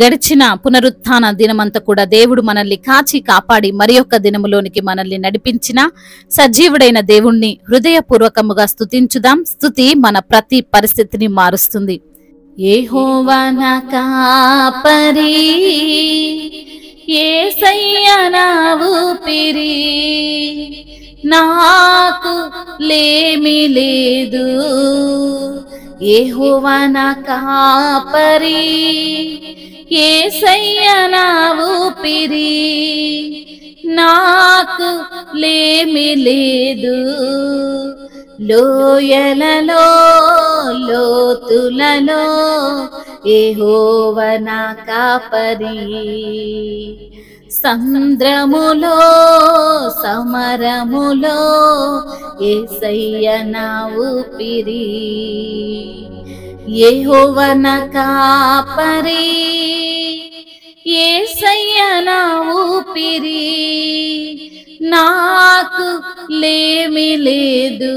గడిచిన పునరుత్థాన దినమంతా కూడా దేవుడు మనల్ని కాచి కాపాడి మరి యొక్క దినములోనికి మనల్ని నడిపించిన సజీవుడైన దేవుణ్ణి హృదయపూర్వకముగా స్తుతించుదాం. స్తుతి మన ప్రతి పరిస్థితిని మారుస్తుంది. యెహోవా నా కాపరి, యేసయ్య నా ఊపిరి, నాకు లేమి లేదు. యెహోవా నా కాపరి, యేసయ్య నా ఊపిరి, నాకు లేమి లేదు. లోయలలో లోతులలో యెహోవా నా కాపరి, సంద్రములో సమరములో యేసయ్య నా ఊపిరి. యెహోవా నా కాపరి, యేసయ్య నా ఊపిరి, నాకు లేమి లేదు.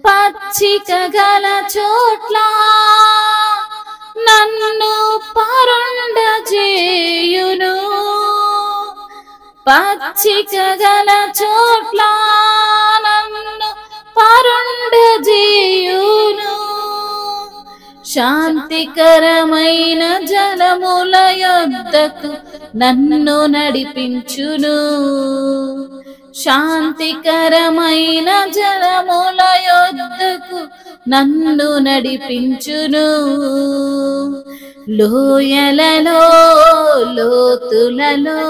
పచ్చిక గల చోట్ల నన్ను పరుండజేయును, పచ్చిక గల చోట్ల నన్ను పరుండజేయును. శాంతికరమైన జలముల యొద్దకు నన్ను నడిపించును, శాంతికరమైన జలముల యొద్దకు నన్ను నడిపించును. లోయలలో లోతులలో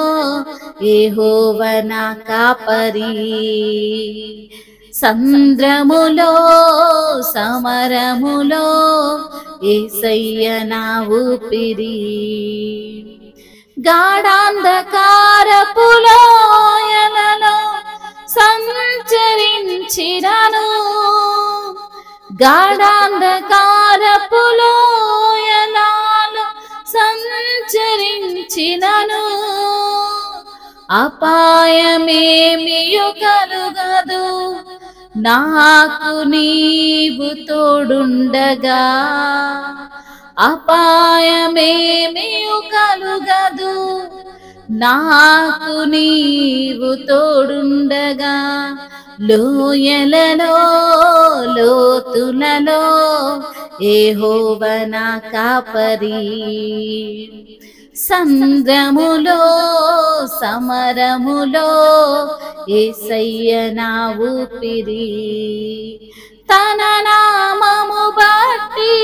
యెహోవా నా కాపరి, సంద్రములో సమరములో యేసయ్య నా ఊపిరి. గాఢాంధకారపు లోయలలో సంచరించినను, గాఢాంధకారపు లోయలలో సంచరించినను, అపాయమేమియు కలుగదు, నాకు నీవు తోడుండగా. అపాయమేమియు కలుగదు, నాకు నీవు తోడుండగా. లోయలలో లోతులలో యెహోవా నా కాపరి, సంద్రములో సమరములో యేసయ్య నా ఊపిరి. తన నామము బట్టి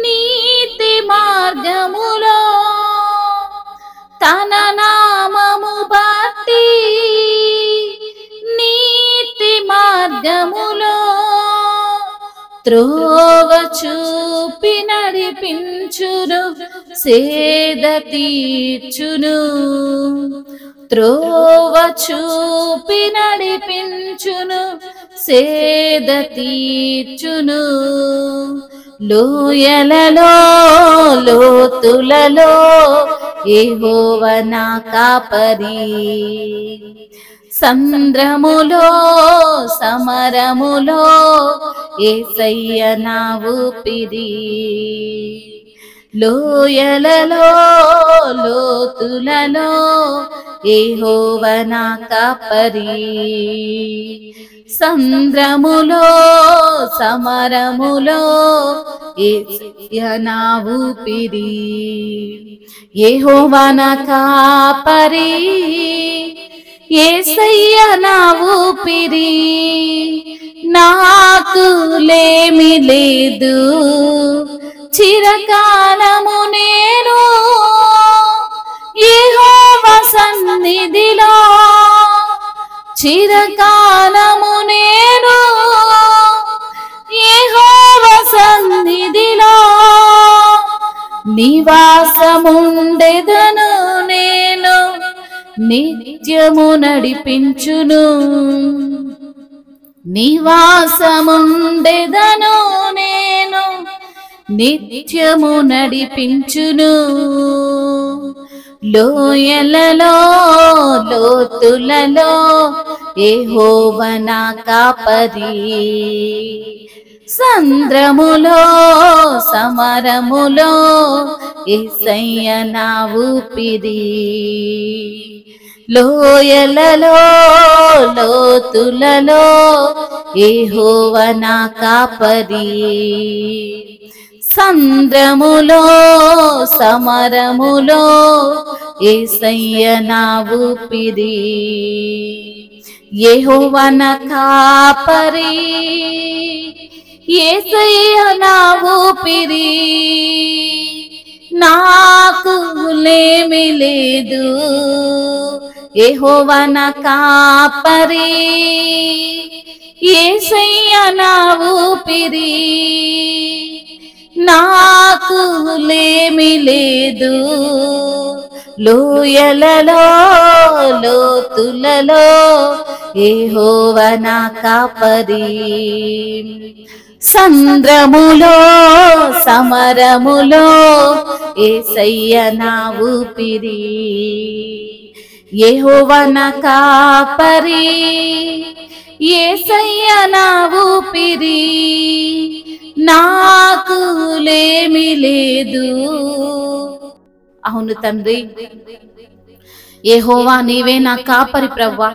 నీతి మార్గములో, తన నామము బట్టి నీతి మార్గములో త్రోవ చూపి నడిపించును, సేద తీర్చును. త్రోవ చూపి నడిపించును, సేద తీర్చును. లోయలలో లోతులలో యెహోవా నా కాపరి, సంద్రములో సమరములో యేసయ్య నా ఊపిరి. లోయలలో లోతులలో యెహోవా నా కాపరి, సంద్రములో సమరములో యేసయ్య నా ఊపిరి. యెహోవా నా కాపరి, యేసయ్య నా ఊపిరి, నాకు లేమి లేదు. చిరకాలము నేను యెహోవా సన్నిధిలో, చిరకాలము నేను యెహోవా సన్నిధిలో నివాసముండెదను. నేను నిత్యము నడిపించును, నివాసముండెదను. నేను నిత్యము నడిపించును. లోయలలో లోతులలో యెహోవా నా కాపరి, సంద్రములో సమరములో యేసయ్య నా ఊపిరి, లోయలలో లోతులలో యెహోవా నా కాపరి, సంద్రములో సమరములో యేసయ్య నా ఊపిరి, యెహోవా నా కాపరి, యేసయ్య నా ఊపిరి, నాకు లేమి లేదు, యెహోవా నా కాపరి, యేసయ్య నా ఊపిరి, నాకు లేమి లేదు, లోయలలో లోతులలో యెహోవా నా కాపరి, సంద్రములో సమరములో యేసయ్య నా ఊపిరి, యెహోవా నా కాపరి, యేసయ్య నా ఊపిరి, నాకు లేమి లేదు. అవును తండ్రి, యెహోవా నీవే నా కాపరి ప్రవ్వా,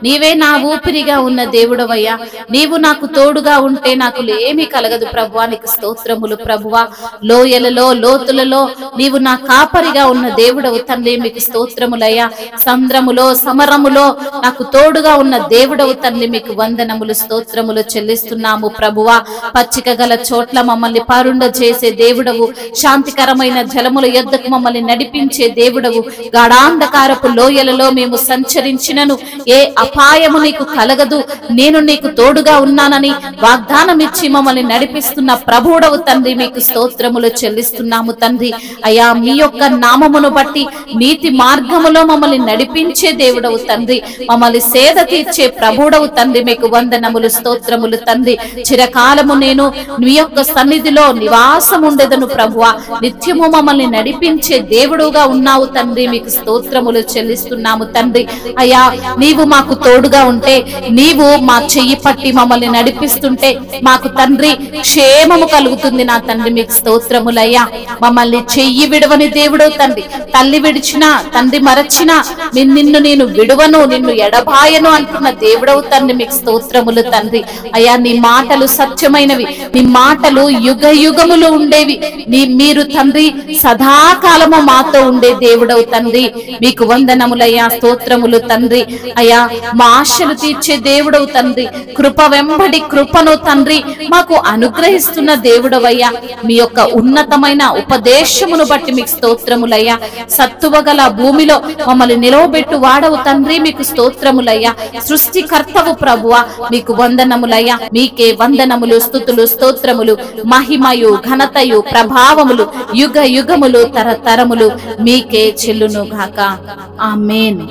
నీవే నా ఊపిరిగా ఉన్న దేవుడవయ్యా, నీవు నాకు తోడుగా ఉంటే నాకు ఏమీ కలగదు ప్రవ్వా, నీకు స్తోత్రములు ప్రభువా. లోయలలో లోతులలో నీవు నా కాపరిగా ఉన్న దేవుడవు తండ్రి, మీకు స్తోత్రములయ్యా. సంద్రములో సమరములో నాకు తోడుగా ఉన్న దేవుడవు తండ్రి, మీకు వందనములు స్తోత్రములు చెల్లిస్తున్నాము ప్రభువా. పచ్చిక గల చోట్ల మమ్మల్ని పారుండ చేసే దేవుడవు, శాంతికరమైన జలముల యొద్దకు మమ్మల్ని నడిపించే దేవుడవు, గాఢాంధకారపు లోయలలో మేము సంచరించినను ఏ అపాయము నీకు కలగదు, నేను నీకు తోడుగా ఉన్నానని వాగ్దానం ఇచ్చి మమ్మల్ని నడిపిస్తున్న ప్రభువుడవు తండ్రి, మీకు స్తోత్రములు చెల్లిస్తున్నాము తండ్రి. అయ్యా, మీ యొక్క నామమును బట్టి నీతి మార్గములో మమ్మల్ని నడిపించే దేవుడవు తండ్రి, మమ్మల్ని సేద తీర్చే ప్రభువుడవు తండ్రి, మీకు వందనములు స్తోత్రములు తండ్రి. చిరకాలము నేను మీ యొక్క సన్నిధిలో నివాసం ఉండేదను ప్రభువా, నిత్యము మమ్మల్ని నడిపించే దేవుడుగా ఉన్నావు తండ్రి, మీకు స్తోత్రములు చెల్లిస్తున్నాము తండ్రి. అయ్యా, నీవు మాకు తోడుగా ఉంటే, నీవు మా చెయ్యి పట్టి మమ్మల్ని నడిపిస్తుంటే మాకు తండ్రి క్షేమము కలుగుతుంది నా తండ్రి, మీకు స్తోత్రములయ్యా. మమ్మల్ని చెయ్యి విడవని దేవుడు తండ్రి, తల్లి విడిచినా తండ్రి మరచినా నిన్ను నేను విడువను, నిన్ను ఎడబాయను అంటున్న దేవుడవు తండ్రి, మీకు స్తోత్రములు తండ్రి. అయ్యా, నీ మాటలు సత్యమైనవి, నీ మాటలు యుగ యుగములు ఉండేవి, మీరు తండ్రి సదాకాలము మాతో ఉండే దేవుడవు తండ్రి, మీకు వందనములయ్యా, స్తోత్రములు తండ్రి. అయ్యా, మా ఆశలు తీర్చే దేవుడవు తండ్రి, కృప వెంబడి కృపను తండ్రి మాకు అనుగ్రహిస్తున్న దేవుడవయ్యా. మీ యొక్క ఉన్నతమైన ఉపదేశమును బట్టి మీకు స్తోత్రములయ్యా. సత్తువగల భూమిలో మమ్మల్ని నిలవబెట్టు వాడవు తండ్రి, మీకు స్తోత్రములయ్యా. సృష్టికర్తవు ప్రభువా, మీకు వందనములయ్యా. మీకే వందనములు, స్తుతులు, స్తోత్రములు, మహిమయు ఘనతయు ప్రభావములు యుగ యుగములు తరతరములు మీకే చెల్లును గాక. ఆమేన్.